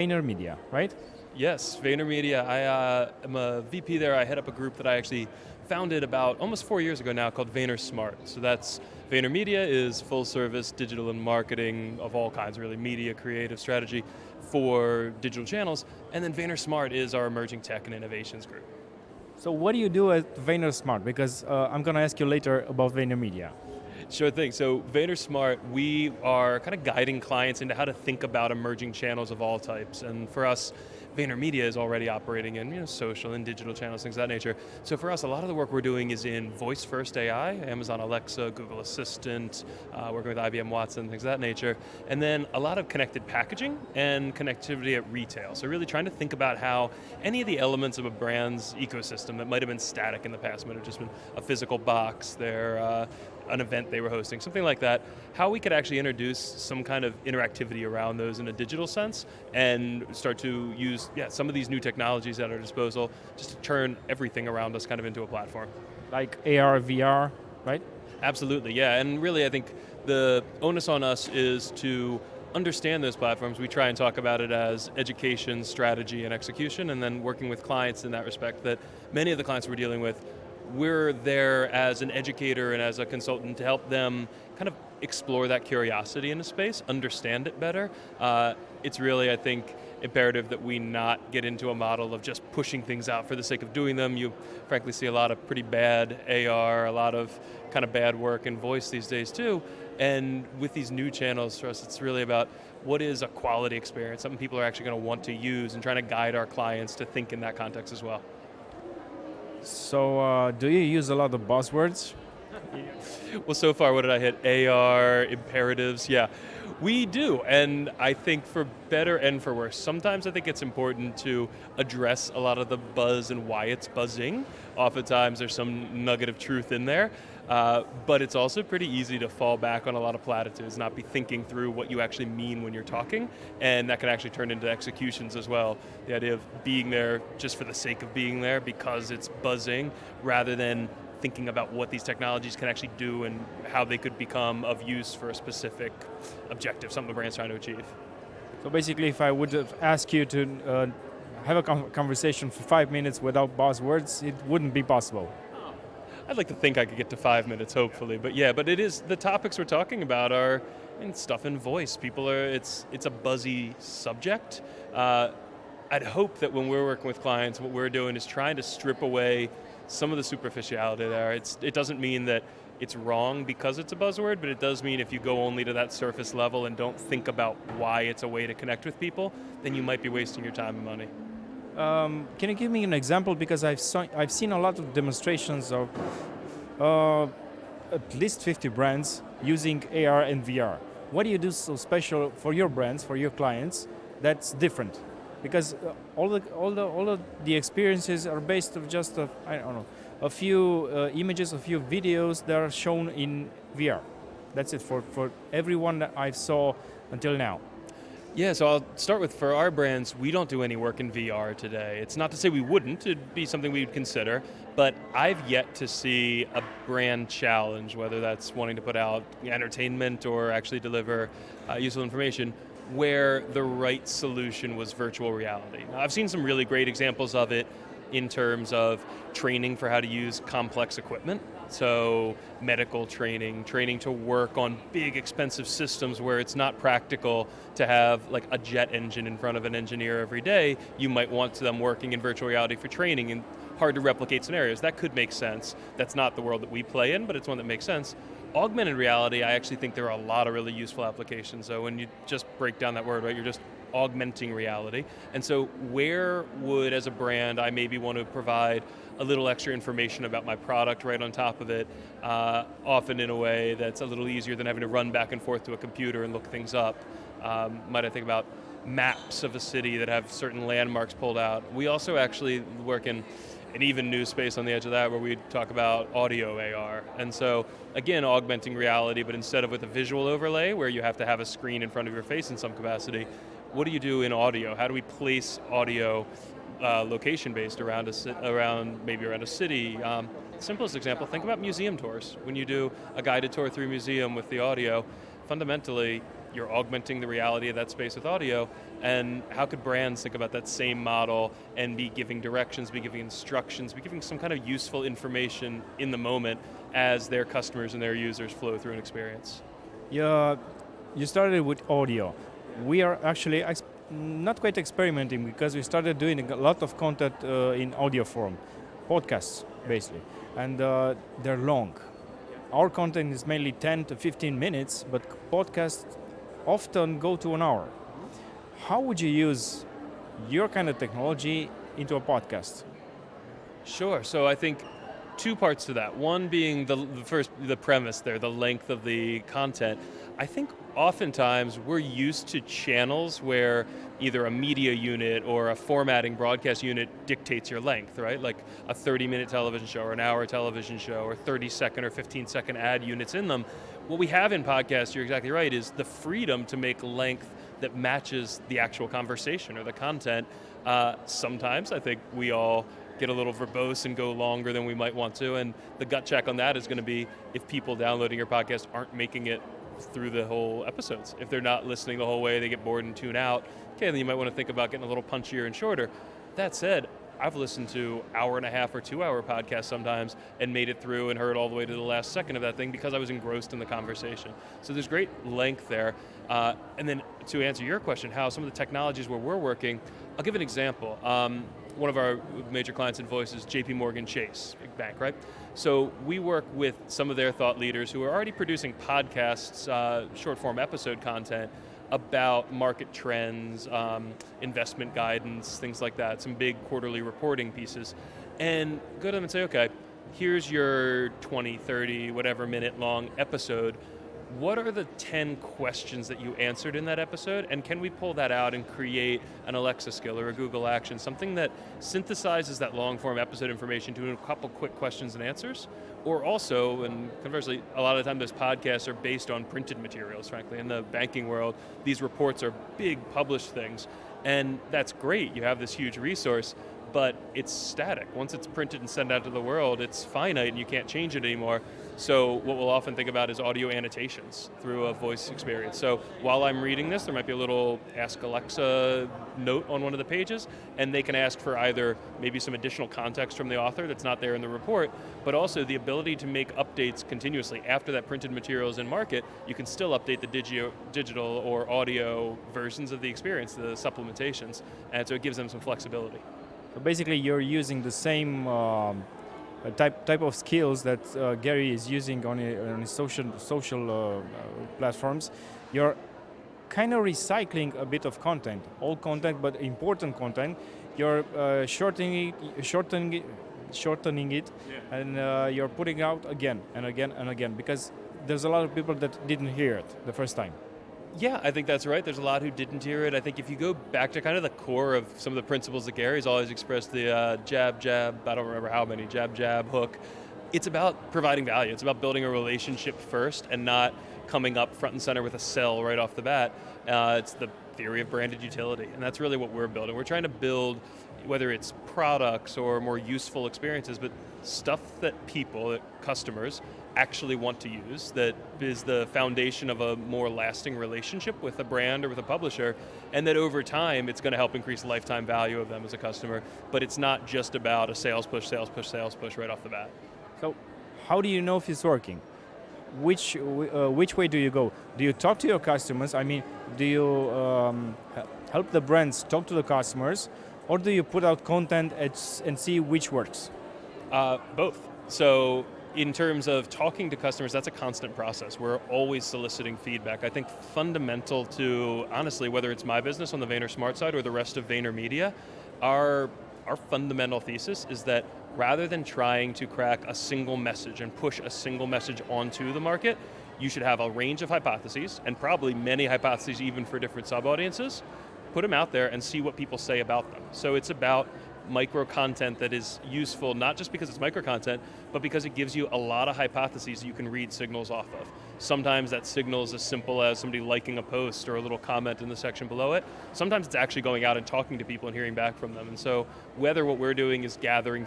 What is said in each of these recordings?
VaynerMedia, right? Yes, VaynerMedia. I am a VP there. I head up a group that I actually founded about almost 4 years ago now called VaynerSmart. So that's VaynerMedia is full service digital and marketing of all kinds, really media, creative strategy for digital channels. And then VaynerSmart is our emerging tech and innovations group. So what do you do at VaynerSmart? Because I'm going to ask you later about VaynerMedia. Sure thing. So VaynerSmart, we are kind of guiding clients into how to think about emerging channels of all types. And for us, VaynerMedia is already operating in social and digital channels, things of that nature. So for us, a lot of the work we're doing is in voice-first AI, Amazon Alexa, Google Assistant, working with IBM Watson, things of that nature. And then a lot of connected packaging and connectivity at retail. So really trying to think about how any of the elements of a brand's ecosystem that might have been static in the past, might have just been a physical box, an event they were hosting, something like that, how we could actually introduce some kind of interactivity around those in a digital sense and start to use some of these new technologies at our disposal just to turn everything around us kind of into a platform. Like AR, VR, right? Absolutely, yeah, and really I think the onus on us is to understand those platforms. We try and talk about it as education, strategy, and execution, and then working with clients in that respect, that many of the clients we're dealing with, we're there as an educator and as a consultant to help them kind of explore that curiosity in the space, understand it better. It's really, I think, imperative that we not get into a model of just pushing things out for the sake of doing them. You frankly see a lot of pretty bad AR, a lot of kind of bad work in voice these days too. And with these new channels for us, it's really about what is a quality experience, something people are actually going to want to use, and trying to guide our clients to think in that context as well. So do you use a lot of buzzwords? Well, so far, what did I hit? AR, imperatives, yeah. We do, and I think for better and for worse. Sometimes I think it's important to address a lot of the buzz and why it's buzzing. Oftentimes there's some nugget of truth in there, but it's also pretty easy to fall back on a lot of platitudes, not be thinking through what you actually mean when you're talking, and that can actually turn into executions as well. The idea of being there just for the sake of being there because it's buzzing, rather than thinking about what these technologies can actually do and how they could become of use for a specific objective, something the brand's trying to achieve. So basically, if I would have asked you to have a conversation for 5 minutes without buzzwords, it wouldn't be possible. I'd like to think I could get to 5 minutes, hopefully, but yeah, but it is, the topics we're talking about are stuff in voice. It's a buzzy subject. I'd hope that when we're working with clients, what we're doing is trying to strip away some of the superficiality there. It doesn't mean that it's wrong because it's a buzzword, but it does mean if you go only to that surface level and don't think about why it's a way to connect with people, then you might be wasting your time and money. Can you give me an example? Because I've seen a lot of demonstrations of at least 50 brands using AR and VR. What do you do so special for your brands, for your clients, that's different? Because all of the experiences are based on just a few images, a few videos that are shown in VR. That's it for everyone that I saw until now. Yeah, so I'll start with, for our brands, we don't do any work in VR today. It's not to say we wouldn't, it'd be something we'd consider, but I've yet to see a brand challenge, whether that's wanting to put out entertainment or actually deliver useful information, where the right solution was virtual reality. Now, I've seen some really great examples of it in terms of training for how to use complex equipment. So medical training to work on big expensive systems where it's not practical to have like a jet engine in front of an engineer every day. You might want them working in virtual reality for training in hard to replicate scenarios. That could make sense. That's not the world that we play in, but it's one that makes sense. Augmented reality, I actually think there are a lot of really useful applications. So when you just break down that word, right, you're just augmenting reality. And so where would, as a brand, I maybe want to provide a little extra information about my product right on top of it, often in a way that's a little easier than having to run back and forth to a computer and look things up. Might I think about maps of a city that have certain landmarks pulled out. We also actually work in an even new space on the edge of that where we talk about audio AR. And so, again, augmenting reality, but instead of with a visual overlay where you have to have a screen in front of your face in some capacity, what do you do in audio? How do we place audio location-based around a city? Simplest example, think about museum tours. When you do a guided tour through a museum with the audio, fundamentally, you're augmenting the reality of that space with audio, and how could brands think about that same model and be giving directions, be giving instructions, be giving some kind of useful information in the moment as their customers and their users flow through an experience? Yeah, you started with audio. We are actually not quite experimenting because we started doing a lot of content in audio form, podcasts basically, and they're long. Our content is mainly 10 to 15 minutes, but podcasts often go to an hour. How would you use your kind of technology into a podcast? Sure. So I think two parts to that. One being the premise there, the length of the content. I think oftentimes we're used to channels where either a media unit or a formatting broadcast unit dictates your length, right? Like a 30-minute television show or an hour television show or 30-second or 15-second ad units in them. What we have in podcasts, you're exactly right, is the freedom to make length that matches the actual conversation or the content. Sometimes I think we all get a little verbose and go longer than we might want to, and the gut check on that is going to be if people downloading your podcast aren't making it through the whole episodes. If they're not listening the whole way, they get bored and tune out, okay, then you might want to think about getting a little punchier and shorter. That said, I've listened to hour and a half or 2 hour podcasts sometimes and made it through and heard all the way to the last second of that thing because I was engrossed in the conversation. So there's great length there. And then to answer your question, how some of the technologies where we're working, I'll give an example. One of our major clients in voice is JP Morgan Chase, big bank, right? So we work with some of their thought leaders who are already producing podcasts, short form episode content about market trends, investment guidance, things like that, some big quarterly reporting pieces. And go to them and say, okay, here's your 20, 30, whatever minute long episode. What are the 10 questions that you answered in that episode? And can we pull that out and create an Alexa skill or a Google action, something that synthesizes that long form episode information to a couple quick questions and answers? Or also, and conversely, a lot of the time those podcasts are based on printed materials, frankly. In the banking world, these reports are big published things. And that's great, you have this huge resource, but it's static. Once it's printed and sent out to the world, it's finite and you can't change it anymore. So what we'll often think about is audio annotations through a voice experience. So while I'm reading this, there might be a little Ask Alexa note on one of the pages, and they can ask for either maybe some additional context from the author that's not there in the report, but also the ability to make updates continuously. After that printed material is in market, you can still update the digital or audio versions of the experience, the supplementations, and so it gives them some flexibility. So basically, you're using the same type of skills that Gary is using on his social platforms. You're kind of recycling a bit of content, old content, but important content. You're shortening it, yeah. And you're putting out again and again and again because there's a lot of people that didn't hear it the first time. Yeah, I think that's right. There's a lot who didn't hear it. I think if you go back to kind of the core of some of the principles that Gary's always expressed, the jab, I don't remember how many, jab, hook, it's about providing value. It's about building a relationship first and not coming up front and center with a sell right off the bat. It's the theory of branded utility, and that's really what we're building. We're trying to build, whether it's products or more useful experiences, but stuff that people, that customers, actually want to use, that is the foundation of a more lasting relationship with a brand or with a publisher, and that over time it's going to help increase the lifetime value of them as a customer, but it's not just about a sales push right off the bat. So how do you know if it's working? Which way do you go? Do you talk to your customers? I mean, do you help the brands talk to the customers, or do you put out content and see which works? Both. So in terms of talking to customers, that's a constant process. We're always soliciting feedback. I think fundamental to, honestly, whether it's my business on the VaynerSmart side or the rest of VaynerMedia, our fundamental thesis is that rather than trying to crack a single message and push a single message onto the market, you should have a range of hypotheses, and probably many hypotheses even for different sub-audiences. Put them out there and see what people say about them. So it's about micro content that is useful, not just because it's micro content, but because it gives you a lot of hypotheses you can read signals off of. Sometimes that signal is as simple as somebody liking a post or a little comment in the section below it. Sometimes it's actually going out and talking to people and hearing back from them. And so whether what we're doing is gathering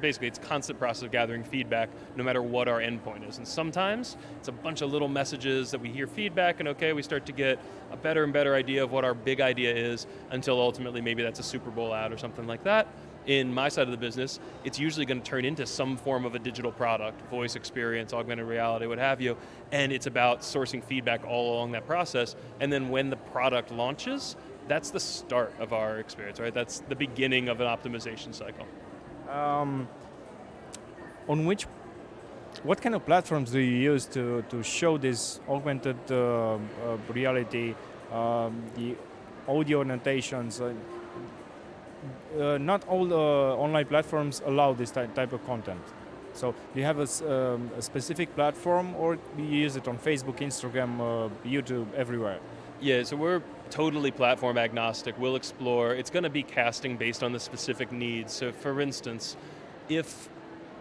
basically it's a constant process of gathering feedback no matter what our endpoint is. And sometimes it's a bunch of little messages that we hear feedback and okay, we start to get a better and better idea of what our big idea is until ultimately maybe that's a Super Bowl ad or something like that. In my side of the business, it's usually going to turn into some form of a digital product, voice experience, augmented reality, what have you, and it's about sourcing feedback all along that process, and then when the product launches, that's the start of our experience, right? That's the beginning of an optimization cycle. What kind of platforms do you use to show this augmented reality, the audio annotations? Not all online platforms allow this type of content. So do you have a specific platform, or do you use it on Facebook, Instagram, YouTube, everywhere? Yeah, so we're totally platform agnostic. We'll explore. It's going to be casting based on the specific needs. So for instance, if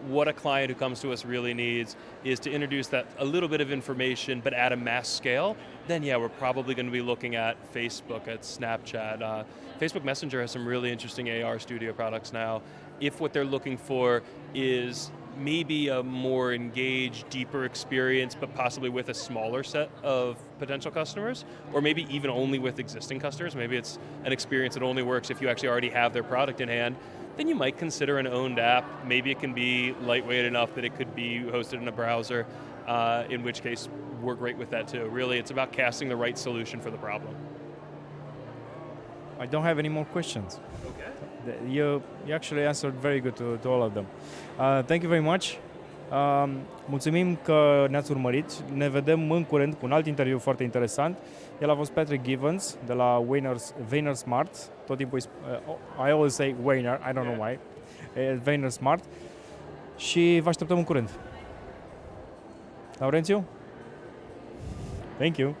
what a client who comes to us really needs is to introduce that a little bit of information but at a mass scale, then yeah, we're probably going to be looking at Facebook, at Snapchat. Facebook Messenger has some really interesting AR studio products now. If what they're looking for is maybe a more engaged, deeper experience, but possibly with a smaller set of potential customers, or maybe even only with existing customers, maybe it's an experience that only works if you actually already have their product in hand, then you might consider an owned app. Maybe it can be lightweight enough that it could be hosted in a browser, in which case we're great with that too. Really, it's about casting the right solution for the problem. I don't have any more questions. Okay. You actually answered very good to all of them. Thank you very much. Mulțumim că ne-ați urmărit. Ne vedem în curând cu un alt interviu foarte interesant. El a fost Patrick Givens de la VaynerSmart. Tot timpul I always say Vayner, I don't know why. VaynerSmart. Și vă așteptăm în curând. Laurențiu? Thank you.